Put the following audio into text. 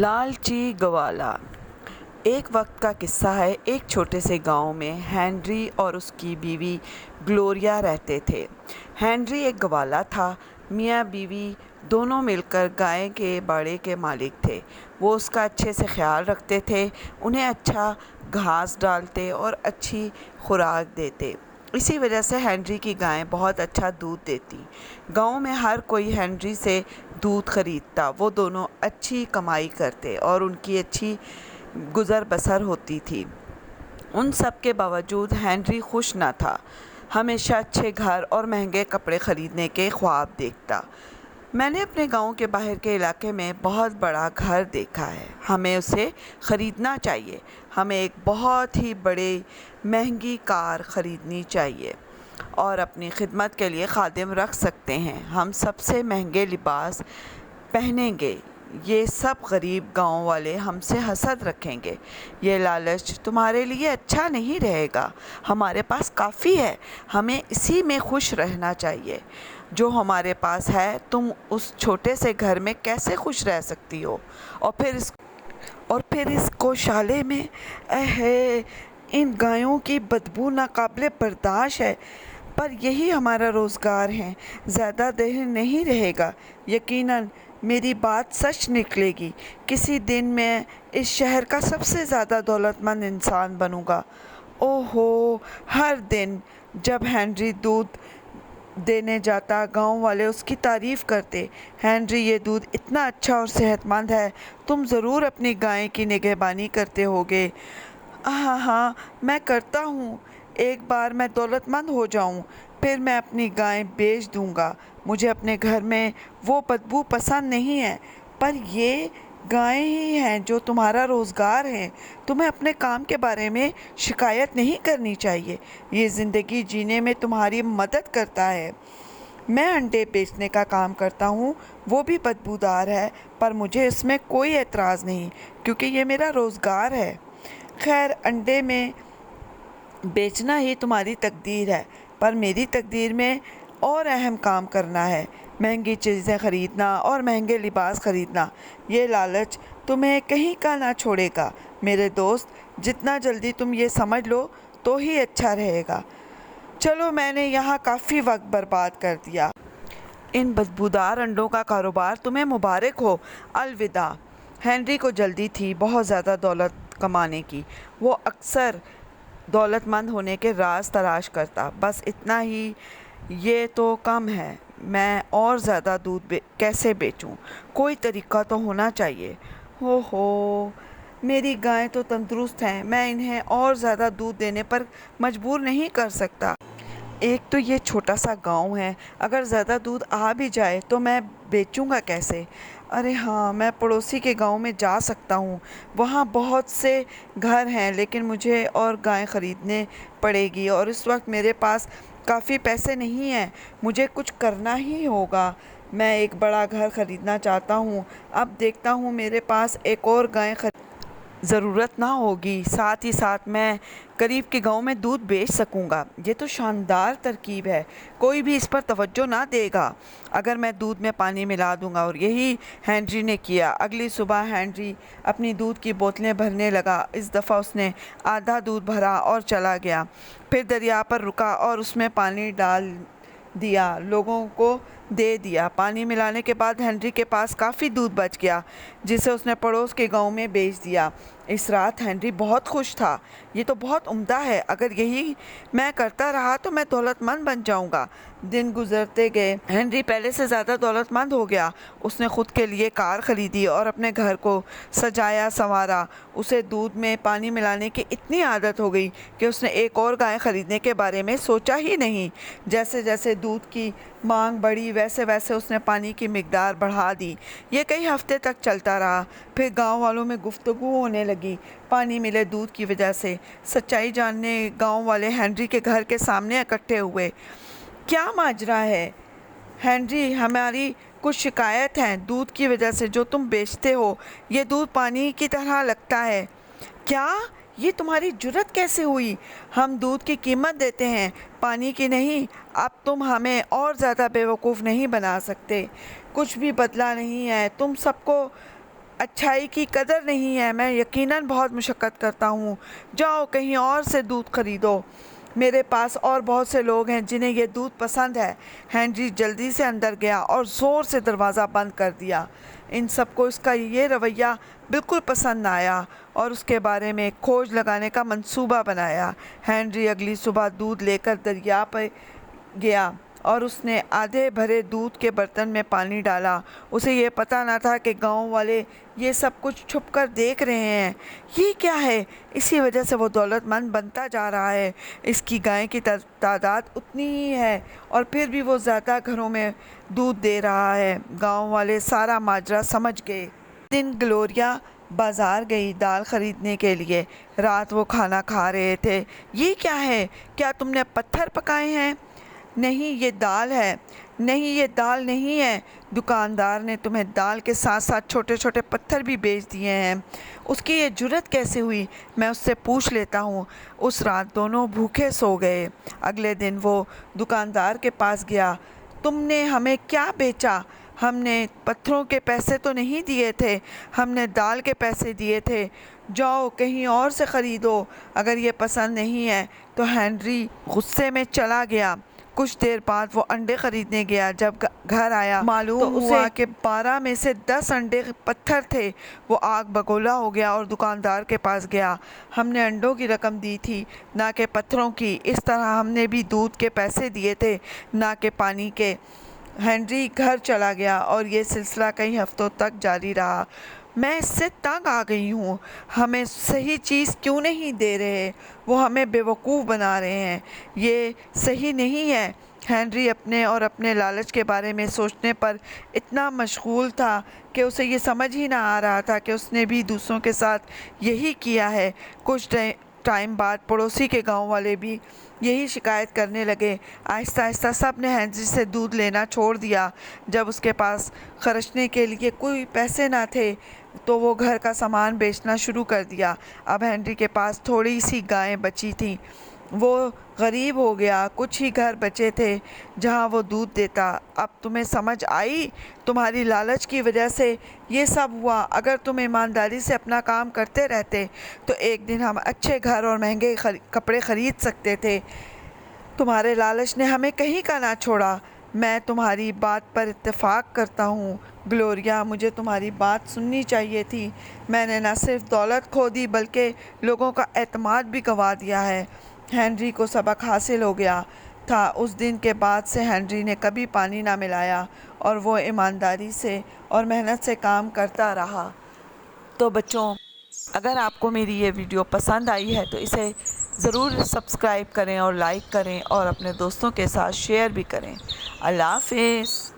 لالچی گوالا۔ ایک وقت کا قصہ ہے۔ ایک چھوٹے سے گاؤں میں ہنری اور اس کی بیوی گلوریا رہتے تھے۔ ہنری ایک گوالا تھا۔ میاں بیوی دونوں مل کر گائے کے باڑے کے مالک تھے۔ وہ اس کا اچھے سے خیال رکھتے تھے، انہیں اچھا گھاس ڈالتے اور اچھی خوراک دیتے۔ اسی وجہ سے ہنری کی گائیں بہت اچھا دودھ دیتی۔ گاؤں میں ہر کوئی ہنری سے دودھ خریدتا۔ وہ دونوں اچھی کمائی کرتے اور ان کی اچھی گزر بسر ہوتی تھی۔ ان سب کے باوجود ہنری خوش نہ تھا۔ ہمیشہ اچھے گھر اور مہنگے کپڑے خریدنے کے خواب دیکھتا۔ میں نے اپنے گاؤں کے باہر کے علاقے میں بہت بڑا گھر دیکھا ہے، ہمیں اسے خریدنا چاہیے۔ ہمیں ایک بہت ہی بڑی مہنگی کار خریدنی چاہیے اور اپنی خدمت کے لیے خادم رکھ سکتے ہیں۔ ہم سب سے مہنگے لباس پہنیں گے۔ یہ سب غریب گاؤں والے ہم سے حسد رکھیں گے۔ یہ لالچ تمہارے لیے اچھا نہیں رہے گا۔ ہمارے پاس کافی ہے، ہمیں اسی میں خوش رہنا چاہیے جو ہمارے پاس ہے۔ تم اس چھوٹے سے گھر میں کیسے خوش رہ سکتی ہو؟ اور پھر اس گوشالے میں، ان گایوں کی بدبو ناقابل برداشت ہے، پر یہی ہمارا روزگار ہے۔ زیادہ دیر نہیں رہے گا، یقیناً میری بات سچ نکلے گی۔ کسی دن میں اس شہر کا سب سے زیادہ دولت مند انسان بنوں گا۔ اوہو، ہر دن جب ہنری دودھ دینے جاتا، گاؤں والے اس کی تعریف کرتے۔ ہنری، یہ دودھ اتنا اچھا اور صحت مند ہے، تم ضرور اپنی گائے کی نگہبانی کرتے ہوگے۔ ہاں، میں کرتا ہوں۔ ایک بار میں دولت مند ہو جاؤں، پھر میں اپنی گائے بیچ دوں گا۔ مجھے اپنے گھر میں وہ بدبو پسند نہیں ہے، پر یہ گائیں ہی ہیں جو تمہارا روزگار ہیں۔ تمہیں اپنے کام کے بارے میں شکایت نہیں کرنی چاہیے، یہ زندگی جینے میں تمہاری مدد کرتا ہے۔ میں انڈے بیچنے کا کام کرتا ہوں، وہ بھی بدبودار ہے، پر مجھے اس میں کوئی اعتراض نہیں کیونکہ یہ میرا روزگار ہے۔ خیر، انڈے میں بیچنا ہی تمہاری تقدیر ہے، پر میری تقدیر میں اور اہم کام کرنا ہے، مہنگی چیزیں خریدنا اور مہنگے لباس خریدنا۔ یہ لالچ تمہیں کہیں کا نہ چھوڑے گا میرے دوست۔ جتنا جلدی تم یہ سمجھ لو تو ہی اچھا رہے گا۔ چلو، میں نے یہاں کافی وقت برباد کر دیا۔ ان بدبودار انڈوں کا کاروبار تمہیں مبارک ہو۔ الوداع۔ ہنری کو جلدی تھی بہت زیادہ دولت کمانے کی۔ وہ اکثر دولت مند ہونے کے راز تلاش کرتا۔ بس اتنا ہی، یہ تو کم ہے، میں اور زیادہ دودھ کیسے بیچوں؟ کوئی طریقہ تو ہونا چاہیے۔ میری گائیں تو تندرست ہیں، میں انہیں اور زیادہ دودھ دینے پر مجبور نہیں کر سکتا۔ ایک تو یہ چھوٹا سا گاؤں ہے، اگر زیادہ دودھ آ بھی جائے تو میں بیچوں گا کیسے؟ ارے ہاں، میں پڑوسی کے گاؤں میں جا سکتا ہوں، وہاں بہت سے گھر ہیں، لیکن مجھے اور گائیں خریدنے پڑے گی اور اس وقت میرے پاس کافی پیسے نہیں ہیں۔ مجھے کچھ کرنا ہی ہوگا۔ میں ایک بڑا گھر خریدنا چاہتا ہوں۔ اب دیکھتا ہوں میرے پاس ایک اور گائے ضرورت نہ ہوگی، ساتھ ہی ساتھ میں قریب کے گاؤں میں دودھ بیچ سکوں گا۔ یہ تو شاندار ترکیب ہے، کوئی بھی اس پر توجہ نہ دے گا اگر میں دودھ میں پانی ملا دوں گا۔ اور یہی ہنری نے کیا۔ اگلی صبح ہنری اپنی دودھ کی بوتلیں بھرنے لگا۔ اس دفعہ اس نے آدھا دودھ بھرا اور چلا گیا، پھر دریا پر رکا اور اس میں پانی ڈال دیا، لوگوں کو دے دیا۔ پانی ملانے کے بعد ہنری کے پاس کافی دودھ بچ گیا جسے اس نے پڑوس کے گاؤں میں بیچ دیا۔ اس رات ہنری بہت خوش تھا۔ یہ تو بہت عمدہ ہے، اگر یہی میں کرتا رہا تو میں دولت مند بن جاؤں گا۔ دن گزرتے گئے، ہنری پہلے سے زیادہ دولت مند ہو گیا۔ اس نے خود کے لیے کار خریدی اور اپنے گھر کو سجایا سنوارا۔ اسے دودھ میں پانی ملانے کی اتنی عادت ہو گئی کہ اس نے ایک اور گائے خریدنے کے بارے میں سوچا ہی نہیں۔ جیسے جیسے دودھ کی مانگ بڑھی، ویسے ویسے اس نے پانی کی مقدار بڑھا دی۔ یہ کئی ہفتے تک چلتا رہا، پھر گاؤں والوں میں گفتگو ہونے لگی پانی ملے دودھ کی وجہ سے۔ سچائی جاننے گاؤں والے ہنری کے گھر کے سامنے اکٹھے ہوئے۔ کیا ماجرا ہے ہنری؟ ہماری کچھ شکایت ہے دودھ کی وجہ سے جو تم بیچتے ہو۔ یہ دودھ پانی کی طرح لگتا ہے۔ کیا؟ یہ تمہاری جرأت کیسے ہوئی؟ ہم دودھ کی قیمت دیتے ہیں، پانی کی نہیں۔ اب تم ہمیں اور زیادہ بیوقوف نہیں بنا سکتے۔ کچھ بھی بدلا نہیں ہے، تم سب کو اچھائی کی قدر نہیں ہے، میں یقیناً بہت مشقت کرتا ہوں، جاؤ کہیں اور سے دودھ خریدو، میرے پاس اور بہت سے لوگ ہیں جنہیں یہ دودھ پسند ہے۔ ہنری جلدی سے اندر گیا اور زور سے دروازہ بند کر دیا۔ ان سب کو اس کا یہ رویہ بالکل پسند نہ آیا اور اس کے بارے میں ایک کھوج لگانے کا منصوبہ بنایا۔ ہنری اگلی صبح دودھ لے کر دریا پہ گیا اور اس نے آدھے بھرے دودھ کے برتن میں پانی ڈالا۔ اسے یہ پتہ نہ تھا کہ گاؤں والے یہ سب کچھ چھپ کر دیکھ رہے ہیں۔ یہ کیا ہے؟ اسی وجہ سے وہ دولت مند بنتا جا رہا ہے۔ اس کی گائیں کی تعداد اتنی ہی ہے اور پھر بھی وہ زیادہ گھروں میں دودھ دے رہا ہے۔ گاؤں والے سارا ماجرا سمجھ گئے۔ ایک دن گلوریا بازار گئی دال خریدنے کے لیے۔ رات وہ کھانا کھا رہے تھے۔ یہ کیا ہے؟ کیا تم نے پتھر پکائے ہیں؟ نہیں، یہ دال ہے۔ نہیں، یہ دال نہیں ہے۔ دکاندار نے تمہیں دال کے ساتھ ساتھ چھوٹے چھوٹے پتھر بھی بیچ دیے ہیں۔ اس کی یہ جرأت کیسے ہوئی؟ میں اس سے پوچھ لیتا ہوں۔ اس رات دونوں بھوکے سو گئے۔ اگلے دن وہ دکاندار کے پاس گیا۔ تم نے ہمیں کیا بیچا؟ ہم نے پتھروں کے پیسے تو نہیں دیے تھے، ہم نے دال کے پیسے دیے تھے۔ جاؤ کہیں اور سے خریدو اگر یہ پسند نہیں ہے۔ تو ہنری غصے میں چلا گیا۔ کچھ دیر بعد وہ انڈے خریدنے گیا۔ جب گھر آیا معلوم ہوا کہ 12 میں سے 10 انڈے پتھر تھے۔ وہ آگ بگولا ہو گیا اور دکاندار کے پاس گیا۔ ہم نے انڈوں کی رقم دی تھی، نہ کہ پتھروں کی، اس طرح ہم نے بھی دودھ کے پیسے دیے تھے، نہ کہ پانی کے۔ ہنری گھر چلا گیا اور یہ سلسلہ کئی ہفتوں تک جاری رہا۔ میں اس سے تنگ آ گئی ہوں۔ ہمیں صحیح چیز کیوں نہیں دے رہے؟ وہ ہمیں بیوقوف بنا رہے ہیں۔ یہ صحیح نہیں ہے۔ ہنری اپنے اور اپنے لالچ کے بارے میں سوچنے پر اتنا مشغول تھا کہ اسے یہ سمجھ ہی نہ آ رہا تھا کہ اس نے بھی دوسروں کے ساتھ یہی کیا ہے۔ کچھ ٹائم بعد پڑوسی کے گاؤں والے بھی یہی شکایت کرنے لگے۔ آہستہ آہستہ سب نے ہنری سے دودھ لینا چھوڑ دیا۔ جب اس کے پاس خرچنے کے لیے کوئی پیسے نہ تھے تو وہ گھر کا سامان بیچنا شروع کر دیا۔ اب ہنری کے پاس تھوڑی سی گائیں بچی تھیں۔ وہ غریب ہو گیا۔ کچھ ہی گھر بچے تھے جہاں وہ دودھ دیتا۔ اب تمہیں سمجھ آئی؟ تمہاری لالچ کی وجہ سے یہ سب ہوا۔ اگر تم ایمانداری سے اپنا کام کرتے رہتے تو ایک دن ہم اچھے گھر اور مہنگے کپڑے خرید سکتے تھے۔ تمہارے لالچ نے ہمیں کہیں کا نہ چھوڑا۔ میں تمہاری بات پر اتفاق کرتا ہوں گلوریا، مجھے تمہاری بات سننی چاہیے تھی۔ میں نے نہ صرف دولت کھو دی بلکہ لوگوں کا اعتماد بھی گنوا دیا ہے۔ ہنری کو سبق حاصل ہو گیا تھا۔ اس دن کے بعد سے ہنری نے کبھی پانی نہ ملایا اور وہ ایمانداری سے اور محنت سے کام کرتا رہا۔ تو بچوں، اگر آپ کو میری یہ ویڈیو پسند آئی ہے تو اسے ضرور سبسکرائب کریں اور لائک کریں اور اپنے دوستوں کے ساتھ شیئر بھی کریں۔ اللہ حافظ۔